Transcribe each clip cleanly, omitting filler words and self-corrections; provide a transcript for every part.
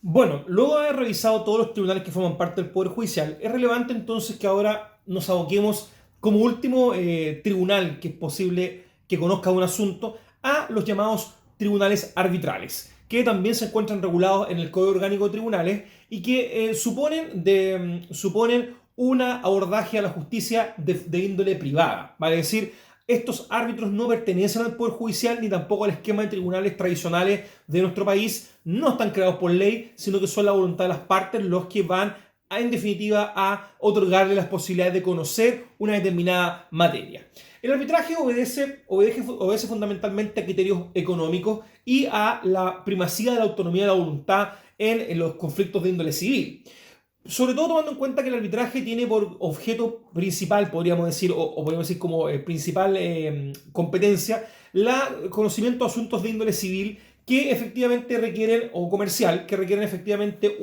Bueno, luego de haber revisado todos los tribunales que forman parte del Poder Judicial, es relevante entonces que ahora nos aboquemos como último tribunal que es posible que conozca un asunto a los llamados tribunales arbitrales, que también se encuentran regulados en el Código Orgánico de Tribunales y que suponen un abordaje a la justicia de índole privada, vale decir, estos árbitros no pertenecen al Poder Judicial ni tampoco al esquema de tribunales tradicionales de nuestro país, no están creados por ley, sino que son la voluntad de las partes los que van, en definitiva, a otorgarle las posibilidades de conocer una determinada materia. El arbitraje obedece fundamentalmente a criterios económicos y a la primacía de la autonomía de la voluntad en los conflictos de índole civil. Sobre todo tomando en cuenta que el arbitraje tiene por objeto principal, podríamos decir, o podríamos decir como principal competencia, la conocimiento de asuntos de índole civil que efectivamente requieren, o comercial, que requieren efectivamente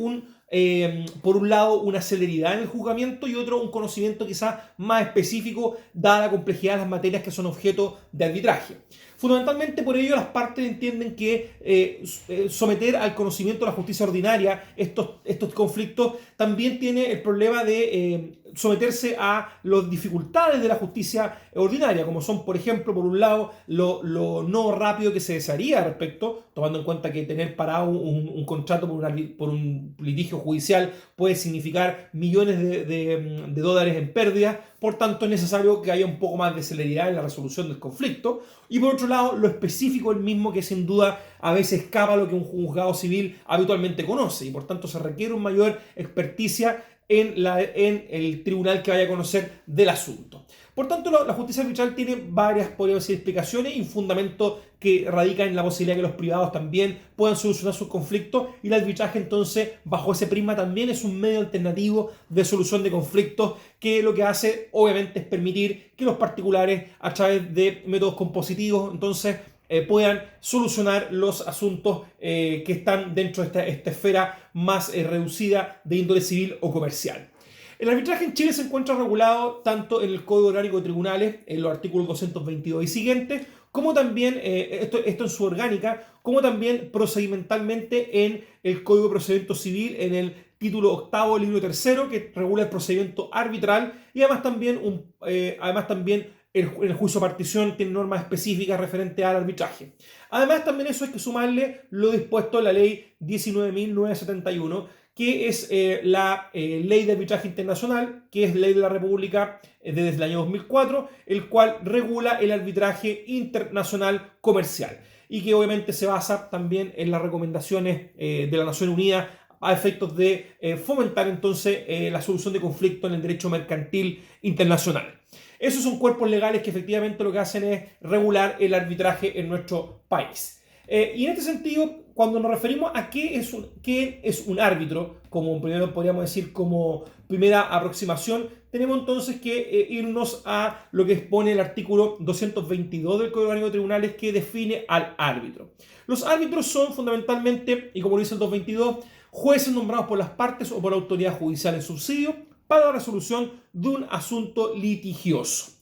por un lado, una celeridad en el juzgamiento y otro, un conocimiento quizás más específico, dada la complejidad de las materias que son objeto de arbitraje. Fundamentalmente por ello las partes entienden que someter al conocimiento de la justicia ordinaria estos conflictos también tiene el problema de someterse a las dificultades de la justicia ordinaria, como son, por ejemplo, por un lado, lo no rápido que se desearía al respecto, tomando en cuenta que tener parado un contrato por un litigio judicial puede significar millones de dólares en pérdidas, por tanto es necesario que haya un poco más de celeridad en la resolución del conflicto, y por otro lado, lo específico el mismo que sin duda a veces escapa a lo que un juzgado civil habitualmente conoce, y por tanto se requiere una mayor experticia en el tribunal que vaya a conocer del asunto. Por tanto, la justicia arbitral tiene varias, podríamos decir, explicaciones y un fundamento que radica en la posibilidad de que los privados también puedan solucionar sus conflictos, y el arbitraje entonces, bajo ese prisma, también es un medio alternativo de solución de conflictos que lo que hace obviamente es permitir que los particulares a través de métodos compositivos entonces puedan solucionar los asuntos que están dentro de esta esfera más reducida de índole civil o comercial. El arbitraje en Chile se encuentra regulado tanto en el Código Orgánico de Tribunales, en los artículos 222 y siguientes, como también, esto en su orgánica, como también procedimentalmente en el Código de Procedimiento Civil, en el título octavo, libro tercero, que regula el procedimiento arbitral, y además también el juicio de partición tiene normas específicas referentes al arbitraje. Además, también eso hay que sumarle lo dispuesto en la ley 19.971, que es la ley de arbitraje internacional, que es ley de la República desde el año 2004, el cual regula el arbitraje internacional comercial y que obviamente se basa también en las recomendaciones de la Nación Unida a efectos de fomentar entonces la solución de conflictos en el derecho mercantil internacional. Esos son cuerpos legales que efectivamente lo que hacen es regular el arbitraje en nuestro país. Y en este sentido, cuando nos referimos a qué es un árbitro, como primero podríamos decir como primera aproximación, tenemos entonces que irnos a lo que expone el artículo 222 del Código Orgánico de Tribunales, que define al árbitro. Los árbitros son fundamentalmente, y como lo dice el 222, jueces nombrados por las partes o por la autoridad judicial en subsidio para la resolución de un asunto litigioso.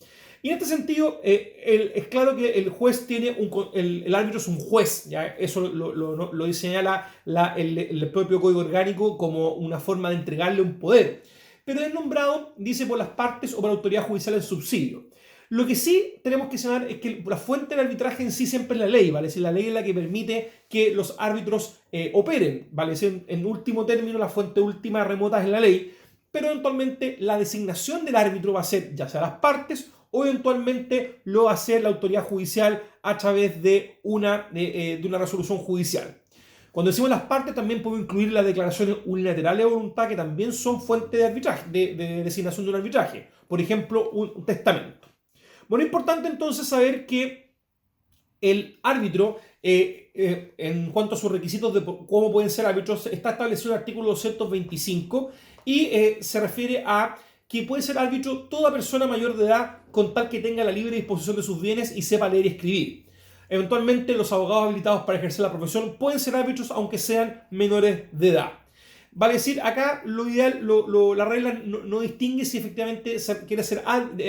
Y en este sentido, es claro que el juez el árbitro es un juez, ¿ya? Eso lo señala el propio Código Orgánico como una forma de entregarle un poder. Pero es nombrado, dice, por las partes o por la autoridad judicial en subsidio. Lo que sí tenemos que señalar es que la fuente del arbitraje en sí siempre es la ley, ¿vale? Es decir, la ley es la que permite que los árbitros operen, ¿vale? Es decir, en último término, la fuente última remota es la ley, pero eventualmente la designación del árbitro va a ser ya sea las partes o eventualmente lo va a hacer la autoridad judicial a través de una resolución judicial. Cuando decimos las partes, también podemos incluir las declaraciones unilaterales de voluntad, que también son fuente de arbitraje, de designación de un arbitraje. Por ejemplo, un testamento. Bueno, es importante entonces saber que el árbitro, en cuanto a sus requisitos de cómo pueden ser árbitros, está establecido en el artículo 225 y se refiere a que puede ser árbitro toda persona mayor de edad con tal que tenga la libre disposición de sus bienes y sepa leer y escribir. Eventualmente, los abogados habilitados para ejercer la profesión pueden ser árbitros aunque sean menores de edad. Vale decir, acá lo ideal, la regla no distingue si efectivamente quiere ser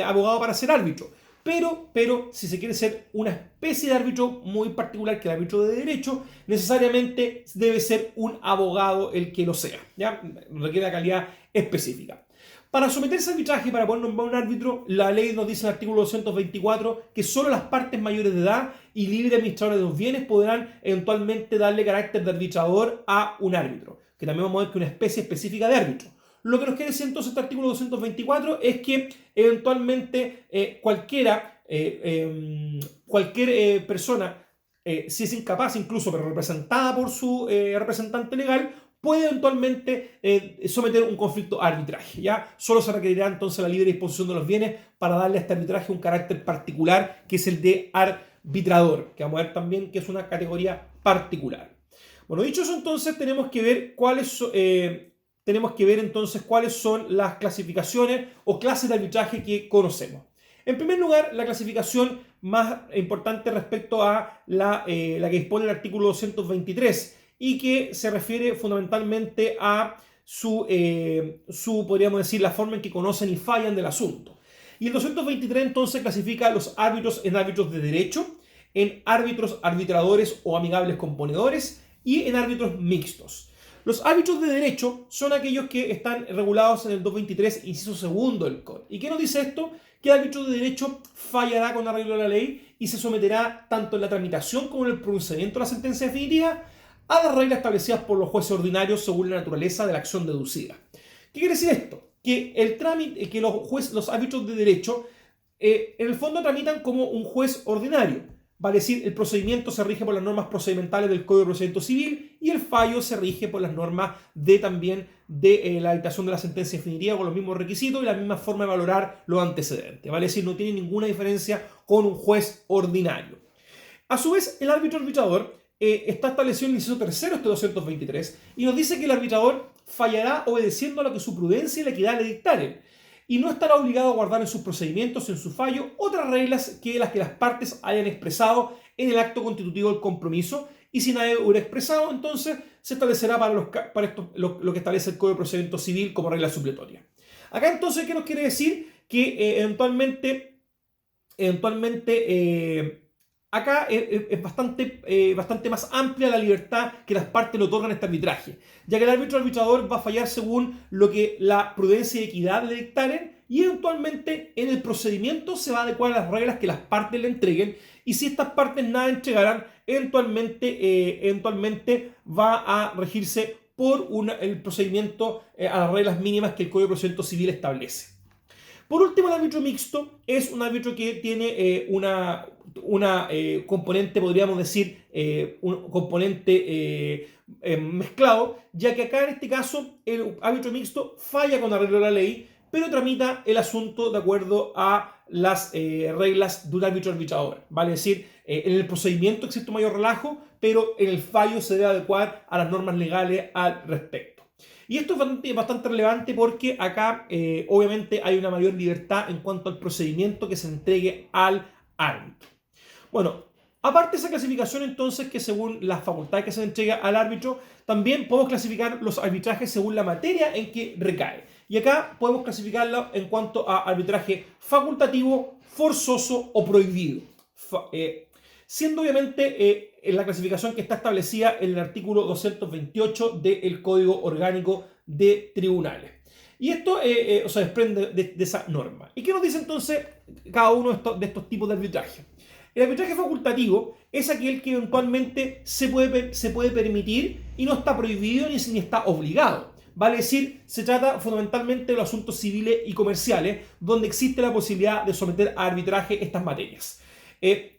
abogado para ser árbitro. Pero, si se quiere ser una especie de árbitro muy particular que el árbitro de derecho, necesariamente debe ser un abogado el que lo sea, ¿ya? Requiere la calidad específica. Para someterse a arbitraje, para poder nombrar un árbitro, la ley nos dice en el artículo 224 que solo las partes mayores de edad y libres administradores de los bienes podrán eventualmente darle carácter de arbitrador a un árbitro, que también vamos a ver que es una especie específica de árbitro. Lo que nos quiere decir entonces este artículo 224 es que eventualmente cualquier persona, si es incapaz incluso, pero representada por su representante legal, puede eventualmente someter un conflicto a arbitraje, ¿ya? Solo se requerirá entonces la libre disposición de los bienes para darle a este arbitraje un carácter particular, que es el de arbitrador, que vamos a ver también que es una categoría particular. Bueno, dicho eso, entonces tenemos que ver cuáles son las clasificaciones o clases de arbitraje que conocemos. En primer lugar, la clasificación más importante respecto a la que dispone el artículo 223 y que se refiere fundamentalmente a podríamos decir, la forma en que conocen y fallan del asunto. Y el 223 entonces clasifica a los árbitros en árbitros de derecho, en árbitros arbitradores o amigables componedores y en árbitros mixtos. Los árbitros de derecho son aquellos que están regulados en el 223, inciso segundo del COD. ¿Y qué nos dice esto? Que el árbitro de derecho fallará con arreglo de la ley y se someterá tanto en la tramitación como en el pronunciamiento de la sentencia definitiva a las reglas establecidas por los jueces ordinarios según la naturaleza de la acción deducida. ¿Qué quiere decir esto? Que los árbitros de derecho en el fondo tramitan como un juez ordinario. Vale decir, el procedimiento se rige por las normas procedimentales del Código de Procedimiento Civil y el fallo se rige por las normas también de la dictación de la sentencia definitiva con los mismos requisitos y la misma forma de valorar los antecedentes. Vale decir, no tiene ninguna diferencia con un juez ordinario. A su vez, el árbitro arbitrador está establecido en el inciso tercero este 223 y nos dice que el arbitrador fallará obedeciendo a lo que su prudencia y la equidad le dictaren y no estará obligado a guardar en sus procedimientos, en su fallo, otras reglas que las partes hayan expresado en el acto constitutivo del compromiso, y si nadie hubiera expresado, entonces se establecerá para esto lo que establece el Código de Procedimiento Civil como regla supletoria. Acá entonces, ¿qué nos quiere decir? Que eventualmente acá es bastante más amplia la libertad que las partes le otorgan a este arbitraje, ya que el árbitro arbitrador va a fallar según lo que la prudencia y equidad le dictaren y eventualmente en el procedimiento se va a adecuar a las reglas que las partes le entreguen y si estas partes nada entregarán, eventualmente va a regirse por el procedimiento a las reglas mínimas que el Código de Procedimiento Civil establece. Por último, el árbitro mixto es un árbitro que tiene una componente, podríamos decir, un componente mezclado, ya que acá en este caso el árbitro mixto falla con arreglo de la ley, pero tramita el asunto de acuerdo a las reglas de un árbitro arbitrador. Vale decir, en el procedimiento existe un mayor relajo, pero en el fallo se debe adecuar a las normas legales al respecto. Y esto es bastante relevante porque acá obviamente hay una mayor libertad en cuanto al procedimiento que se entregue al árbitro. Bueno, aparte de esa clasificación entonces que según las facultades que se le entrega al árbitro, también podemos clasificar los arbitrajes según la materia en que recae. Y acá podemos clasificarlo en cuanto a arbitraje facultativo, forzoso o prohibido. Siendo obviamente en la clasificación que está establecida en el artículo 228 del Código Orgánico de Tribunales. Y esto se desprende de esa norma. ¿Y qué nos dice entonces cada uno de estos tipos de arbitraje? El arbitraje facultativo es aquel que eventualmente se puede permitir y no está prohibido ni está obligado. Vale decir, se trata fundamentalmente de los asuntos civiles y comerciales, donde existe la posibilidad de someter a arbitraje estas materias.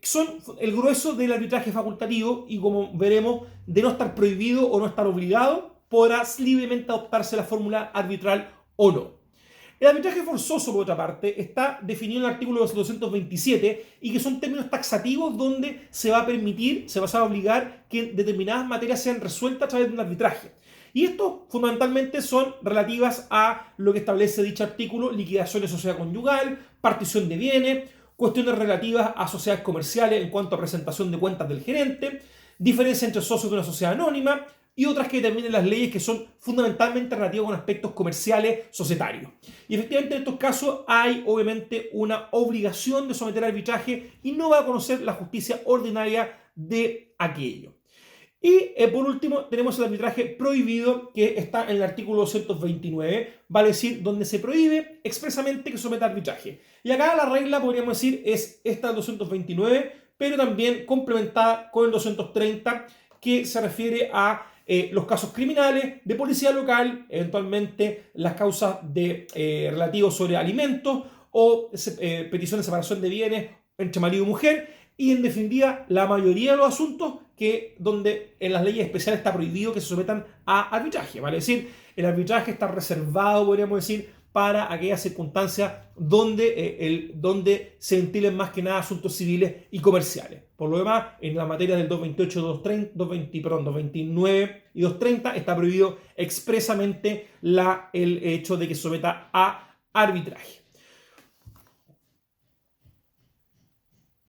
Son el grueso del arbitraje facultativo y, como veremos, de no estar prohibido o no estar obligado, podrá libremente adoptarse la fórmula arbitral o no. El arbitraje forzoso, por otra parte, está definido en el artículo 227 y que son términos taxativos donde se va a obligar que determinadas materias sean resueltas a través de un arbitraje. Y esto fundamentalmente son relativas a lo que establece dicho artículo: liquidación de sociedad conyugal, partición de bienes, cuestiones relativas a sociedades comerciales en cuanto a presentación de cuentas del gerente, diferencia entre socios de una sociedad anónima, y otras que determinen las leyes que son fundamentalmente relativas con aspectos comerciales, societarios. Y efectivamente en estos casos hay obviamente una obligación de someter a arbitraje y no va a conocer la justicia ordinaria de aquello. Y por último tenemos el arbitraje prohibido que está en el artículo 229, vale decir, donde se prohíbe expresamente que someta arbitraje. Y acá la regla, podríamos decir, es esta del 229, pero también complementada con el 230, que se refiere a los casos criminales de policía local, eventualmente las causas relativos sobre alimentos o peticiones de separación de bienes entre marido y mujer, y en definitiva la mayoría de los asuntos donde en las leyes especiales está prohibido que se sometan a arbitraje. Vale decir, el arbitraje está reservado, podríamos decir, para aquellas circunstancias donde se ventilen más que nada asuntos civiles y comerciales. Por lo demás, en la materia del 228, 229 y 230 está prohibido expresamente el hecho de que se someta a arbitraje.